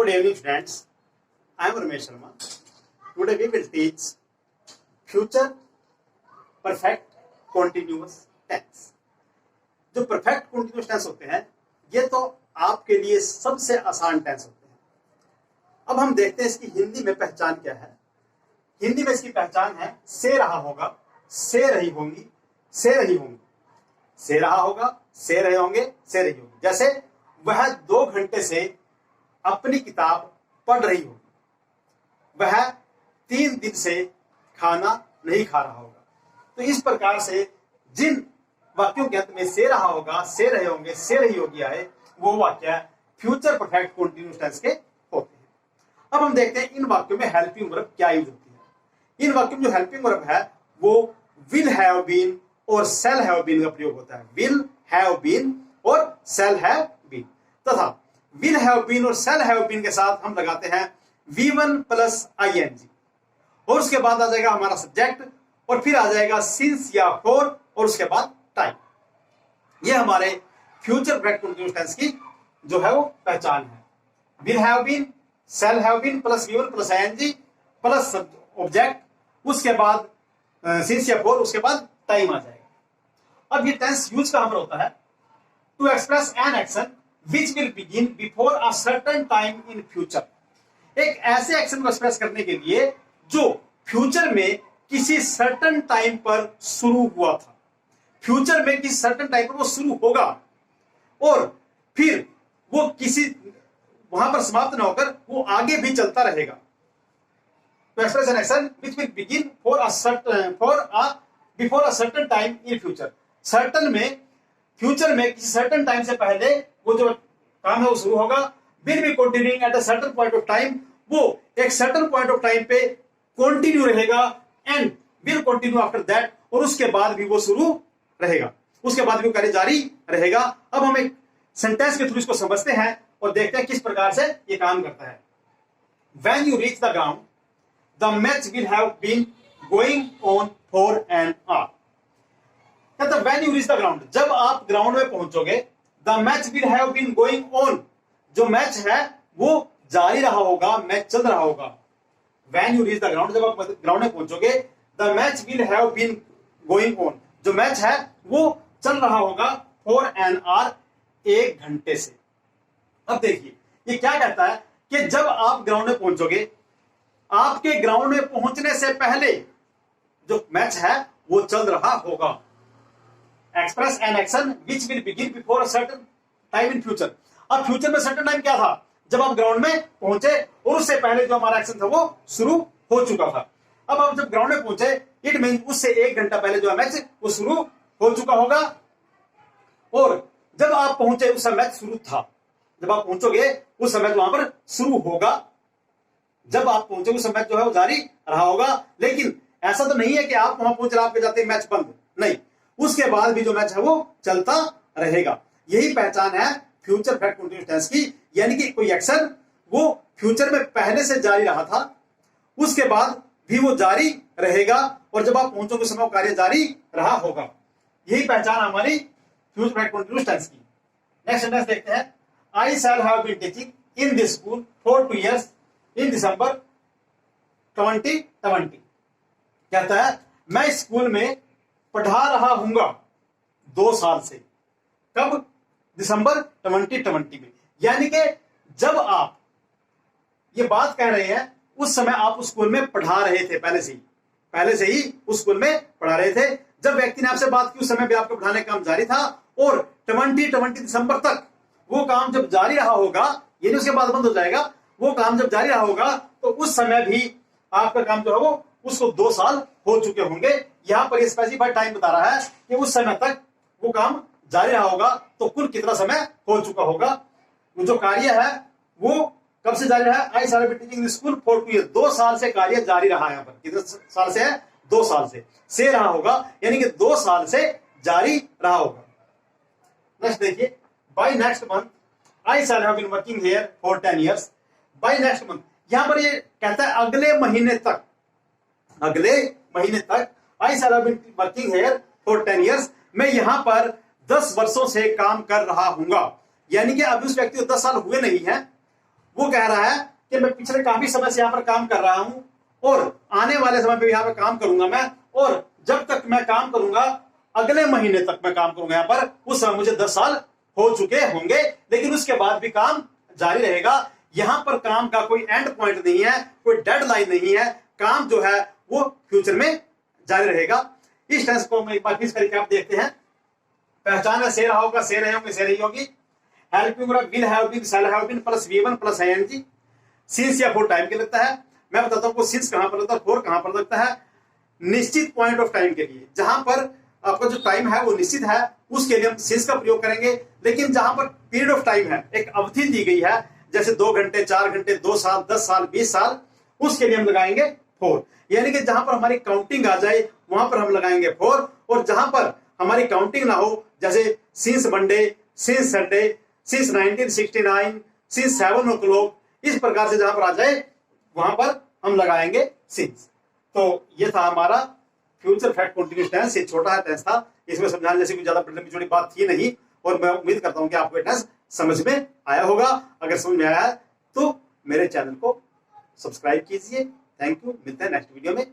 Good evening, friends. I am Ramesh Sharma. Today we will teach future perfect continuous tense. जो perfect continuous tense होते हैं ये तो आपके लिए सबसे आसान टेंस होते हैं। अब हम देखते हैं इसकी हिंदी में पहचान क्या है। हिंदी में इसकी पहचान है से रहा होगा, से रही होंगी, से रही होंगी, से रहा होगा, से रहे होंगे, से रही होंगी। जैसे वह 2 घंटे से अपनी किताब पढ़ रही होगी, वह 3 दिन से खाना नहीं खा रहा होगा। तो इस प्रकार से जिन वाक्यों के अंत में से रहा होगा, से रहे होंगे, से रही होगी आए, वो वाक्य फ्यूचर परफेक्ट कंटीन्यूअस टेंस के होते हैं। अब हम देखते हैं इन वाक्यों में हेल्पिंग वर्ब क्या यूज होती है। इन वाक्यों में जो हेल्पिंग वर्ब है वो विल हैव बीन और शैल हैव बीन का प्रयोग होता है। विल हैव बीन और शैल हैव बीन तथा विल हैव बीन और शैल हैव बीन के साथ हम लगाते हैं V1 प्लस ING और उसके बाद आ जाएगा हमारा सब्जेक्ट और फिर आ जाएगा सिंस या फॉर और उसके बाद टाइम। ये हमारे फ्यूचर परफेक्ट कंटीन्यूअस टेंस की जो है वो पहचान है। Will have been, shall have been plus V1 plus ING plus object, उसके बाद सिंस या फॉर, उसके बाद टाइम आ जाएगा। अब ये टेंस यूज कहां पर होता है? To express an action which will begin before a certain time in future। एक ऐसे एक्शन को एक्सप्रेस करने के लिए जो फ्यूचर में किसी सर्टन टाइम पर शुरू हुआ था, फ्यूचर में किसी सर्टन टाइम पर वो शुरू होगा और फिर वो किसी वहां पर समाप्त ना होकर वो आगे भी चलता रहेगा। To express an action which will begin before a certain time in future। Certain में, फ्यूचर में किसी सर्टन टाइम से पहले वो जो काम है वो शुरू होगा। Will be continuing at a certain point of time, वो एक सर्टेन पॉइंट ऑफ टाइम पे कंटिन्यू रहेगा and will continue after that, और उसके बाद भी वो शुरू रहेगा, उसके बाद भी वो कार्य जारी रहेगा। अब हम एक सेंटेंस के थ्रू इसको समझते हैं और देखते हैं किस प्रकार से ये काम करता है। When you reach the ground, the match will have been going on for an hour। कहता है when you reach the ground, जब आप ग्राउंड में पहुंचोगे, the match will have been going on, जो मैच है वो जारी रहा होगा, मैच चल रहा होगा। When you reach the ground, जब आप ग्राउंड में पहुंचोगे, the match will have been going on, जो मैच है वो चल रहा होगा फॉर एन आवर, 1 घंटे से। अब देखिए ये क्या कहता है कि जब आप ग्राउंड में पहुंचोगे, आपके ग्राउंड में पहुंचने से पहले जो मैच है वो चल रहा होगा। Express an action which will begin before a certain time in future. अब फ्यूचर में सर्टेन टाइम क्या था? जब आप ग्राउंड में पहुंचे और उससे पहले जो हमारा एक्शन था वो शुरू हो चुका था। अब आप जब ग्राउंड में पहुंचे, इट मीन उससे 1 घंटा पहले जो मैच वो शुरू हो चुका होगा और जब आप पहुंचे उस समय मैच शुरू था। जब आप पहुंचोगे उस समय वहां पर शुरू होगा, जब आप पहुंचे उस समय जो है वो जारी रहा होगा। लेकिन ऐसा तो नहीं है कि आप वहां पहुंच रहे आपके जाते मैच बंद, नहीं, उसके बाद भी जो मैच है वो चलता रहेगा। यही पहचान है फ्यूचर परफेक्ट कंटीन्यूअस टेंस की, यानी कि कोई एक्शन वो फ्यूचर में पहले से जारी रहा था, उसके बाद भी वो जारी रहेगा और जब आप पहुंचोगे समय कार्य जारी रहा होगा। यही पहचान हमारी फ्यूचर परफेक्ट कंटीन्यूअस टेंस की। नेक्स्ट सेंटेंस देखते हैं। I shall have been teaching in this school for 2 years in December 2020। कहता है मैं स्कूल में पढ़ा रहा हूंगा 2 साल से। कब? दिसंबर 2020 में। यानी कि जब आप ये बात कह रहे हैं उस समय आप उस स्कूल में पढ़ा रहे थे, पहले से ही उस स्कूल में पढ़ा रहे थे। जब व्यक्ति ने आपसे बात की उस समय भी आपका पढ़ाने का काम जारी था और 2020 दिसंबर तक वो काम जब जारी रहा होगा, यानी उसके बाद बंद हो जाएगा, वो काम जब जारी रहा होगा तो उस समय भी आपका काम जो है वो उसको 2 साल हो चुके होंगे। यहां पर स्पेसिफाइड टाइम बता रहा है कि उस समय तक वो काम जारी रहा होगा, तो कुल कितना समय हो चुका होगा। जो कार्य है वो कब से जारी रहा है? I shall be teaching school for 2 years, 2 साल से कार्य जारी रहा है। यहाँ पर कितने साल से है? 2 साल से रहा होगा, यानी कि 2 साल से जारी रहा होगा। नेक्स्ट देखिए, by next month I shall have been working here for 10 years। By next month, यहां पर ये कहता है अगले महीने तक, अगले महीने तक I shall have been working here for 10 years, मैं यहां पर 10 वर्षों से काम कर रहा हूंगा। यानी कि अभी उस व्यक्ति को 10 साल हुए नहीं है वो कह रहा है कि मैं पिछले काफी समय से यहाँ पर काम कर रहा हूं और आने वाले समय पे यहाँ पर काम करूंगा मैं, और जब तक मैं काम करूंगा अगले महीने तक मैं काम करूंगा यहाँ पर, उस समय मुझे 10 साल हो चुके होंगे, लेकिन उसके बाद भी काम जारी रहेगा। यहां पर काम का कोई एंड पॉइंट नहीं है, कोई डेडलाइन नहीं है, काम जो है वो फ्यूचर में जारी रहेगा। इस टेंस को हम एक बार फिर करके आप देखते हैं। पहचान से रहा होगा, से रहे होंगे, से रही होगी। Helping will have been, shall have been plus V1 plus ING। Since या फॉर टाइम के लगता है। मैं बताता हूं सिंस कहां पर लगता है, फॉर कहां पर लगता है। निश्चित पॉइंट ऑफ टाइम के लिए, जहां पर आपका जो टाइम है वो निश्चित है, उसके लिए हम सिंस का प्रयोग करेंगे। लेकिन जहां पर पीरियड ऑफ टाइम है, एक अवधि दी गई है, जैसे 2 घंटे, 4 घंटे, 2 साल, 10 साल, 20 साल, उसके लिए हम लगाएंगे फॉर। यानी कि जहां पर हमारी काउंटिंग आ जाए वहां पर हम लगाएंगे फॉर, और जहां पर हमारी काउंटिंग ना हो, जैसे since Monday, since Sunday, since 1969, since 7 o'clock, इस प्रकार से जहां पर आ जाए वहां पर हम लगाएंगे सिंस। तो ये था हमारा फ्यूचर फैक्ट कंटीन्यूअस टेंस। ये छोटा टेंस था, इसमें समझाने जैसी कुछ ज्यादा लंबी चौड़ी बात थी नहीं, और मैं उम्मीद करता हूं कि आपको ये टेंस समझ में आया होगा। अगर समझ में आया है तो मेरे चैनल को सब्सक्राइब कीजिए। थैंक यू, मिलते हैं नेक्स्ट वीडियो में।